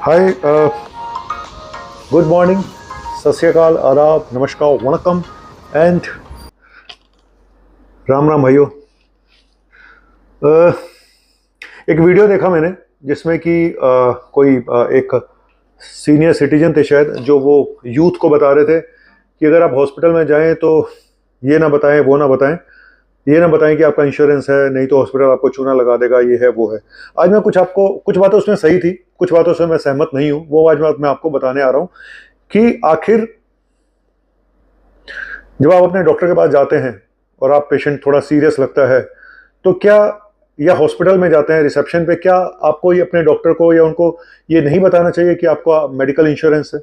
हाय, good morning, सत श्री अकाल, आदाब, नमस्कार, वणकम एंड राम राम भाइयों। एक वीडियो देखा मैंने जिसमें कि कोई एक सीनियर सिटीजन थे शायद, जो वो यूथ को बता रहे थे कि अगर आप हॉस्पिटल में जाएं तो ये ना बताएं, वो ना बताएं, ये ना बताएं कि आपका इंश्योरेंस है, नहीं तो हॉस्पिटल आपको चूना लगा देगा, ये है वो है। आज मैं कुछ बातें उसमें सही थी, कुछ बातों से मैं सहमत नहीं हूं। वो आज मैं आपको बताने आ रहा हूं कि आखिर जब आप अपने डॉक्टर के पास जाते हैं और आप पेशेंट थोड़ा सीरियस लगता है तो क्या, या हॉस्पिटल में जाते हैं रिसेप्शन पे, क्या आपको ये अपने डॉक्टर को या उनको ये नहीं बताना चाहिए कि आपका मेडिकल इंश्योरेंस है?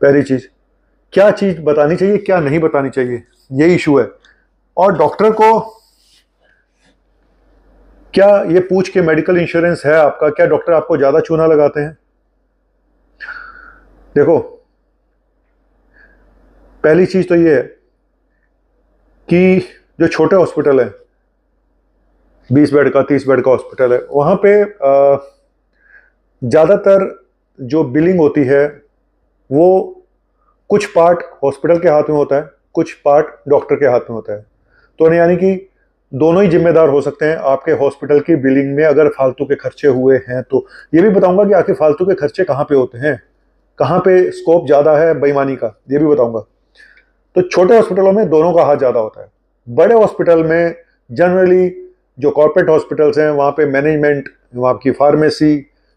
पहली चीज, क्या चीज बतानी चाहिए, क्या नहीं बतानी चाहिए, ये इशू है। और डॉक्टर को क्या ये पूछ के मेडिकल इंश्योरेंस है आपका, क्या डॉक्टर आपको ज्यादा चूना लगाते हैं? देखो, पहली चीज तो ये है कि जो छोटे हॉस्पिटल है, 20 बेड का 30 बेड का हॉस्पिटल है, वहां पे ज्यादातर जो बिलिंग होती है वो कुछ पार्ट हॉस्पिटल के हाथ में होता है, कुछ पार्ट डॉक्टर के हाथ में होता है। तो यानी कि दोनों ही जिम्मेदार हो सकते हैं आपके हॉस्पिटल की बिलिंग में अगर फालतू के खर्चे हुए हैं तो। ये भी बताऊंगा कि आखिर फालतू के खर्चे कहाँ पे होते हैं, कहाँ पे स्कोप ज्यादा है बेईमानी का, ये भी बताऊंगा। तो छोटे हॉस्पिटलों में दोनों का हाथ ज्यादा होता है। बड़े हॉस्पिटल में जनरली जो कॉर्पोरेट हॉस्पिटल्स हैं वहाँ पे मैनेजमेंट, वहाँ की फार्मेसी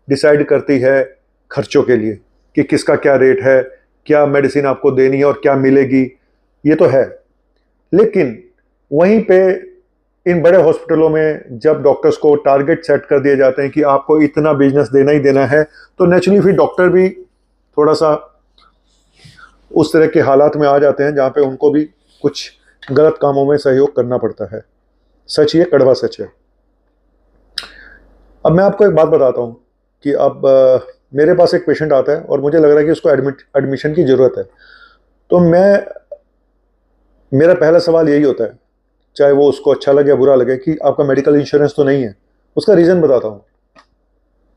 डिसाइड करती है खर्चों के लिए कि किसका क्या रेट है, क्या मेडिसिन आपको देनी है और क्या मिलेगी, ये तो है। लेकिन वहीं पे इन बड़े हॉस्पिटलों में जब डॉक्टर्स को टारगेट सेट कर दिए जाते हैं कि आपको इतना बिजनेस देना ही देना है, तो नेचुरली फिर डॉक्टर भी थोड़ा सा उस तरह के हालात में आ जाते हैं जहाँ पे उनको भी कुछ गलत कामों में सहयोग करना पड़ता है। सच, ये कड़वा सच है। अब मैं आपको एक बात बताता हूँ कि अब मेरे पास एक पेशेंट आता है और मुझे लग रहा है कि उसको एडमिशन की ज़रूरत है। तो मेरा पहला सवाल यही होता है, चाहे वो उसको अच्छा लगे या बुरा लगे, कि आपका मेडिकल इंश्योरेंस तो नहीं है। उसका रीज़न बताता हूँ,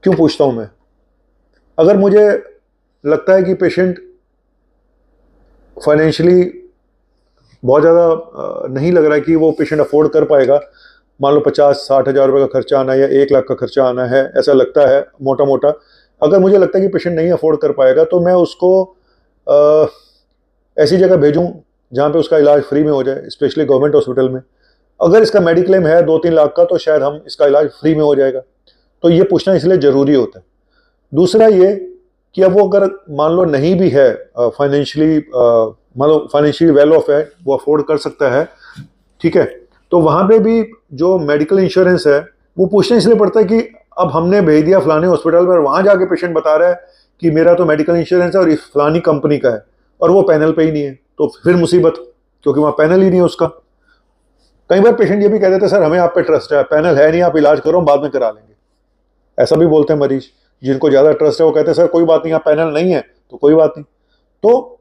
क्यों पूछता हूँ मैं। अगर मुझे लगता है कि पेशेंट फाइनेंशियली बहुत ज़्यादा नहीं लग रहा है कि वो पेशेंट अफोर्ड कर पाएगा, मान लो 50-60 हज़ार रुपये का खर्चा आना है या 1 लाख का खर्चा आना है, ऐसा लगता है मोटा मोटा। अगर मुझे लगता है कि पेशेंट नहीं अफोर्ड कर पाएगा तो मैं उसको ऐसी जगह भेजूँ जहाँ पे उसका इलाज फ्री में हो जाए, स्पेशली गवर्नमेंट हॉस्पिटल में। अगर इसका मेडिक्लेम है 2-3 लाख का तो शायद हम इसका इलाज फ्री में हो जाएगा। तो ये पूछना इसलिए ज़रूरी होता है। दूसरा ये कि अब वो अगर मान लो नहीं भी है फाइनेंशियली, मान लो फाइनेंशियली वेल ऑफ है, वो अफोर्ड कर सकता है, ठीक है, तो वहाँ पे भी जो मेडिकल इंश्योरेंस है वो पूछना इसलिए पड़ता है कि अब हमने भेज दिया फलाने हॉस्पिटल पर, वहाँ जाके पेशेंट बता रहा है कि मेरा तो मेडिकल इंश्योरेंस है और इस फलानी कंपनी का है, और वो पैनल पे ही नहीं है, तो फिर मुसीबत, क्योंकि वहाँ पैनल ही नहीं है उसका। कई बार पेशेंट ये भी कह देते हैं, सर हमें आप पे ट्रस्ट है, पैनल है नहीं, आप इलाज करो, बाद में करा लेंगे। ऐसा भी बोलते हैं मरीज, जिनको ज़्यादा ट्रस्ट है वो कहते हैं सर कोई बात नहीं, यहाँ पैनल नहीं है तो कोई बात नहीं। तो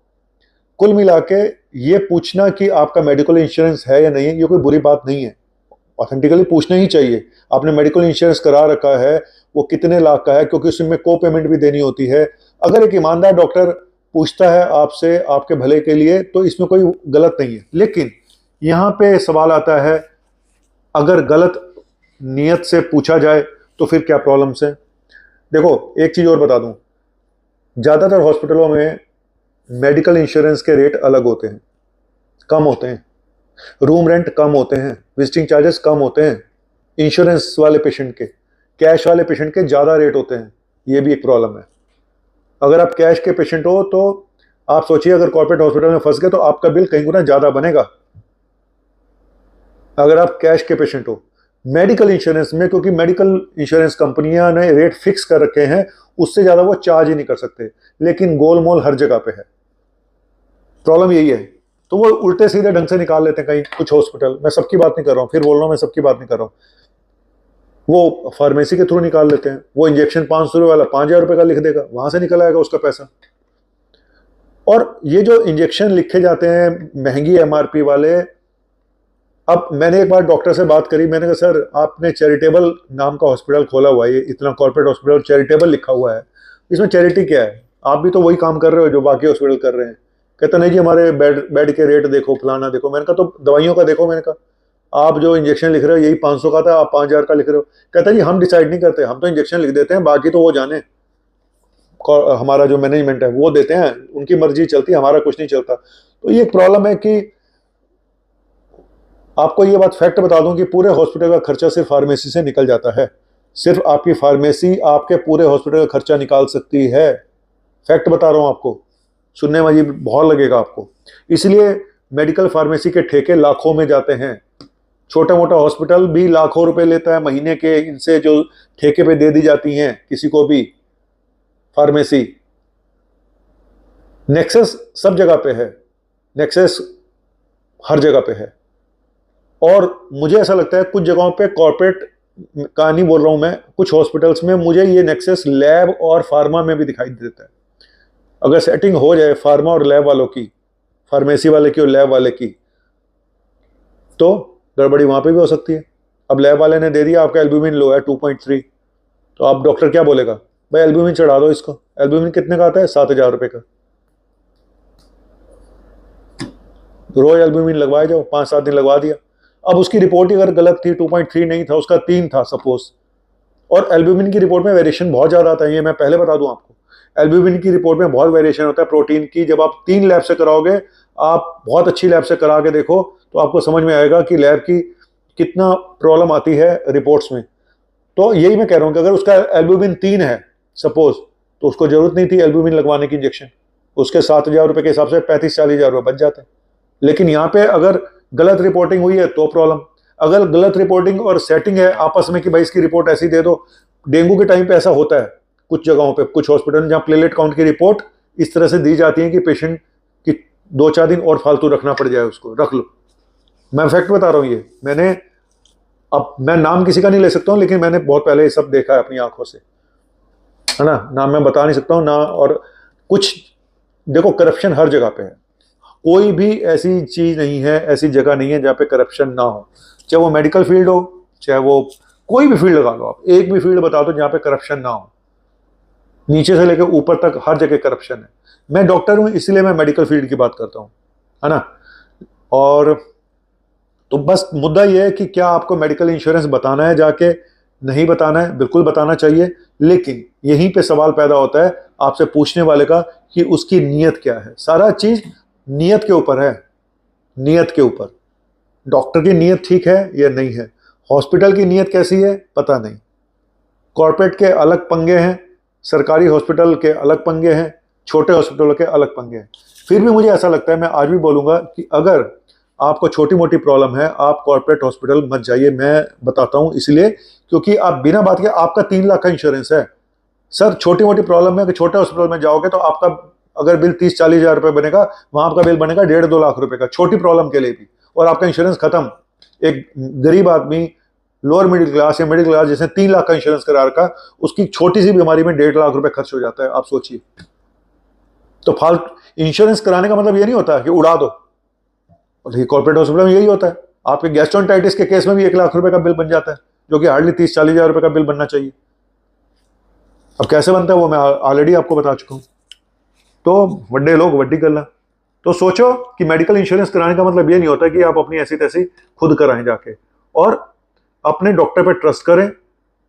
कुल मिला के ये पूछना कि आपका मेडिकल इंश्योरेंस है या नहीं है, ये कोई बुरी बात नहीं है, ऑथेंटिकली पूछना ही चाहिए। आपने मेडिकल इंश्योरेंस करा रखा है, वो कितने लाख का है, क्योंकि उसमें को पेमेंट भी देनी होती है। अगर एक ईमानदार डॉक्टर पूछता है आपसे आपके भले के लिए तो इसमें कोई गलत नहीं है। लेकिन यहाँ पे सवाल आता है, अगर गलत नीयत से पूछा जाए तो फिर क्या प्रॉब्लम्स हैं? देखो, एक चीज़ और बता दूं, ज़्यादातर हॉस्पिटलों में मेडिकल इंश्योरेंस के रेट अलग होते हैं, कम होते हैं, रूम रेंट कम होते हैं, विजिटिंग चार्जेस कम होते हैं इंश्योरेंस वाले पेशेंट के। कैश वाले पेशेंट के ज़्यादा रेट होते हैं, ये भी एक प्रॉब्लम है। अगर आप कैश के पेशेंट हो तो आप सोचिए, अगर कॉर्पोरेट हॉस्पिटल में फंस गए तो आपका बिल कई गुना ज़्यादा बनेगा अगर आप कैश के पेशेंट हो। मेडिकल इंश्योरेंस में, क्योंकि मेडिकल इंश्योरेंस कंपनियां ने रेट फिक्स कर रखे हैं, उससे ज़्यादा वो चार्ज ही नहीं कर सकते, लेकिन गोलमोल हर जगह पे है। प्रॉब्लम यही है। तो वो उल्टे सीधे ढंग से निकाल लेते हैं कहीं कुछ हॉस्पिटल, मैं सबकी बात नहीं कर रहा हूँ, फिर बोल रहा हूँ मैं सबकी बात नहीं कर रहा हूँ, वो फार्मेसी के थ्रू निकाल लेते हैं। वो इंजेक्शन 500 रुपये वाला 5,000 रुपये का लिख देगा, वहां से निकल आएगा उसका पैसा। और ये जो इंजेक्शन लिखे जाते हैं महंगी एमआरपी वाले, अब मैंने एक बार डॉक्टर से बात करी, मैंने कहा सर आपने चैरिटेबल नाम का हॉस्पिटल खोला हुआ है, ये इतना कॉर्पोरेट हॉस्पिटल चैरिटेबल लिखा हुआ है, इसमें चैरिटी क्या है? आप भी तो वही काम कर रहे हो जो बाकी हॉस्पिटल कर रहे हैं। कहते नहीं जी हमारे बेड के रेट देखो, फलाना देखो। मैंने कहा तो दवाइयों का देखो। मैंने कहा आप जो इंजेक्शन लिख रहे हो यही 500 का था, आप 5000 का लिख रहे हो। कहता जी हम डिसाइड नहीं करते, हम तो इंजेक्शन लिख देते हैं, बाकी तो वो जाने, हमारा जो मैनेजमेंट है वो देते हैं, उनकी मर्जी चलती है, हमारा कुछ नहीं चलता। तो ये एक प्रॉब्लम है कि आपको ये बात फैक्ट बता दूं कि पूरे हॉस्पिटल का खर्चा सिर्फ फार्मेसी से निकल जाता है। सिर्फ आपकी फार्मेसी आपके पूरे हॉस्पिटल का खर्चा निकाल सकती है। फैक्ट बता रहा हूं आपको, सुनने में अजीब बहुत लगेगा आपको। इसलिए मेडिकल फार्मेसी के ठेके लाखों में जाते हैं। छोटा मोटा हॉस्पिटल भी लाखों रुपए लेता है महीने के, इनसे जो ठेके पे दे दी जाती हैं किसी को भी फार्मेसी। नेक्सस सब जगह पे है, नेक्सस हर जगह पे है। और मुझे ऐसा लगता है कुछ जगहों पे कॉर्पोरेट का नहीं बोल रहा हूं मैं, कुछ हॉस्पिटल्स में मुझे ये नेक्सस लैब और फार्मा में भी दिखाई देता है। अगर सेटिंग हो जाए फार्मा और लैब वालों की, फार्मेसी वाले की और लैब वाले की, तो गड़बड़ी वहां पे भी हो सकती है। अब लैब वाले ने दे दिया आपका एल्ब्यूमिन लो है 2.3, तो आप डॉक्टर क्या बोलेगा? भाई एल्ब्यूमिन चढ़ा दो इसको। एल्ब्यूमिन कितने का आता है? 7000 रुपए का। रोज एल्ब्यूमिन लगवाए जाओ, 5-7 दिन लगवा दिया। अब उसकी रिपोर्ट ही अगर गलत थी, 2.3 नहीं था, उसका 3 था सपोज, और एल्ब्यूमिन की रिपोर्ट में वेरिएशन बहुत ज्यादा आता है, ये मैं पहले बता दूं आपको। एल्ब्यूमिन की रिपोर्ट में बहुत वेरिएशन होता है प्रोटीन की। जब आप 3 लैब से कराओगे, आप बहुत अच्छी लैब से करा के देखो तो आपको समझ में आएगा कि लैब की कितना प्रॉब्लम आती है रिपोर्ट्स में। तो यही मैं कह रहा हूं कि अगर उसका एल्ब्यूमिन 3 है सपोज, तो उसको जरूरत नहीं थी एल्ब्यूमिन लगवाने की इंजेक्शन। उसके 7000 रुपए के हिसाब से 35-40 हजार रुपए बच जाते हैं। लेकिन यहाँ पे अगर गलत रिपोर्टिंग हुई है तो प्रॉब्लम। अगर गलत रिपोर्टिंग और सेटिंग है आपस में कि भाई इसकी रिपोर्ट ऐसी दे दो। डेंगू के टाइम पे ऐसा होता है कुछ जगहों पे, कुछ हॉस्पिटल में, जहाँ प्लेटलेट काउंट की रिपोर्ट इस तरह से दी जाती है कि पेशेंट की 2-4 दिन और फालतू रखना पड़ जाए, उसको रख लो। मैं फैक्ट बता रहा हूँ ये, मैंने, अब मैं नाम किसी का नहीं ले सकता हूँ, लेकिन मैंने बहुत पहले ये सब देखा है अपनी आंखों से, है ना। नाम मैं बता नहीं सकता हूँ ना। और कुछ देखो, करप्शन हर जगह पे है। कोई भी ऐसी चीज नहीं है, ऐसी जगह नहीं है जहाँ पे करप्शन ना हो। चाहे वो मेडिकल फील्ड हो, चाहे वो कोई भी फील्ड लगा लो आप, एक भी फील्ड बता दो जहाँ पे करप्शन ना हो। नीचे से लेकर ऊपर तक हर जगह करप्शन है। मैं डॉक्टर हूं इसलिए मैं मेडिकल फील्ड की बात करता हूं, है ना। और तो बस मुद्दा यह है कि क्या आपको मेडिकल इंश्योरेंस बताना है जाके, नहीं बताना है, बिल्कुल बताना चाहिए। लेकिन यहीं पे सवाल पैदा होता है आपसे पूछने वाले का कि उसकी नीयत क्या है। सारा चीज नीयत के ऊपर है, नीयत के ऊपर। डॉक्टर की नीयत ठीक है या नहीं है, हॉस्पिटल की नीयत कैसी है पता नहीं। कॉर्पोरेट के अलग पंगे हैं, सरकारी हॉस्पिटल के अलग पंगे हैं, छोटे हॉस्पिटलों के अलग पंगे हैं। फिर भी मुझे ऐसा लगता है, मैं आज भी बोलूंगा कि अगर आपको छोटी मोटी प्रॉब्लम है, आप कॉर्पोरेट हॉस्पिटल मत जाइए। मैं बताता हूं इसलिए क्योंकि आप बिना बात के, आपका 3 लाख का इंश्योरेंस है सर, छोटी मोटी प्रॉब्लम है कि छोटे हॉस्पिटल में जाओगे तो आपका अगर बिल 30-40 हजार रुपए बनेगा, वहां आपका बिल बनेगा 1.5-2 लाख रुपए का, छोटी प्रॉब्लम के लिए भी, और आपका इंश्योरेंस खत्म। एक गरीब आदमी, लोअर मिडिल क्लास या मिडिल क्लास, जिसने 3 लाख का इंश्योरेंस करा रखा, उसकी छोटी सी बीमारी में 1.5 लाख रुपए खर्च हो जाता है। आप सोचिए। तो फालतू इंश्योरेंस कराने का मतलब ये नहीं होता कि उड़ा दो। और कॉर्पोरेट हॉस्पिटल में यही होता है। आपके गैस्ट्रोएंटाइटिस के केस में भी 1 लाख रुपए का बिल बन जाता है, जो कि हार्डली 30-40 हजार रुपए का बिल बनना चाहिए। अब कैसे बनता है वो मैं ऑलरेडी आपको बता चुका हूं। तो वड्डे लोग वड्डी गल्ला। तो सोचो कि मेडिकल इंश्योरेंस कराने का मतलब ये नहीं होता कि आप अपनी ऐसी तैसी खुद कराएं जाके, और अपने डॉक्टर पे ट्रस्ट करें,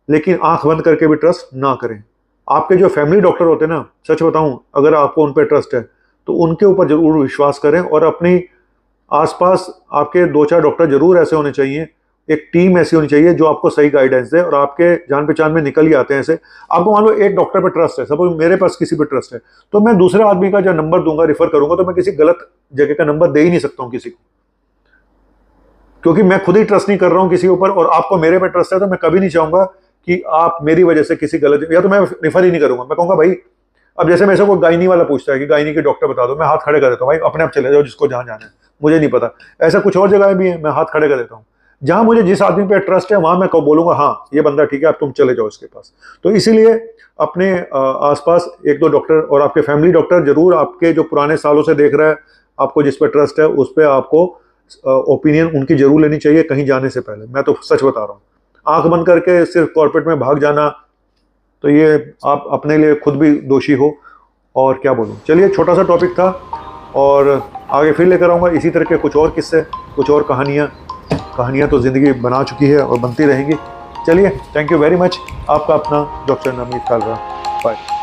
लेकिन आंख बंद करके भी ट्रस्ट ना करें। आपके जो फैमिली डॉक्टर होते हैं ना, सच बताऊं, अगर आपको उन पर ट्रस्ट है तो उनके ऊपर जरूर विश्वास करें। और अपनी आसपास आपके 2-4 डॉक्टर जरूर ऐसे होने चाहिए, एक टीम ऐसी होनी चाहिए जो आपको सही गाइडेंस दे, और आपके जान पहचान में निकल ही आते हैं ऐसे। आपको मान लो एक डॉक्टर पे ट्रस्ट है, सपोज मेरे पास किसी पे ट्रस्ट है, तो मैं दूसरे आदमी का जो नंबर दूंगा, रिफर करूंगा, तो मैं किसी गलत जगह का नंबर दे ही नहीं सकता हूं किसी को, क्योंकि मैं खुद ही ट्रस्ट नहीं कर रहा हूं किसी ऊपर। और आपको मेरे पे ट्रस्ट है तो मैं कभी नहीं चाहूंगा कि आप मेरी वजह से किसी गलत, या तो मैं रिफर ही नहीं करूंगा। मैं कहूंगा भाई, अब जैसे मेरे से कोई गायनी वाला पूछता है कि गायनी के डॉक्टर बता दो, मैं हाथ खड़े कर देता हूँ, भाई अपने आप चले जाओ जिसको जहां जाना है, मुझे नहीं पता। ऐसा कुछ और जगह भी है, मैं हाथ खड़े कर देता हूँ। जहां मुझे जिस आदमी पे ट्रस्ट है वहां मैं बोलूंगा हाँ ये बंदा ठीक है, आप तुम चले जाओ इसके पास। तो इसीलिए अपने आसपास 1-2 डॉक्टर, और आपके फैमिली डॉक्टर जरूर, आपके जो पुराने सालों से देख रहा है, आपको जिस पे ट्रस्ट है, उस पर आपको ओपिनियन उनकी जरूर लेनी चाहिए कहीं जाने से पहले। मैं तो सच बता रहा हूँ, आंख बंद करके सिर्फ कॉर्पोरेट में भाग जाना तो ये आप अपने लिए खुद भी दोषी हो, और क्या बोलूँ। चलिए, छोटा सा टॉपिक था, और आगे फिर लेकर आऊँगा इसी तरह के कुछ और किस्से, कुछ और कहानियाँ तो ज़िंदगी बना चुकी है और बनती रहेगी। चलिए, थैंक यू वेरी मच। आपका अपना डॉक्टर नवनीत कालरा। बाय।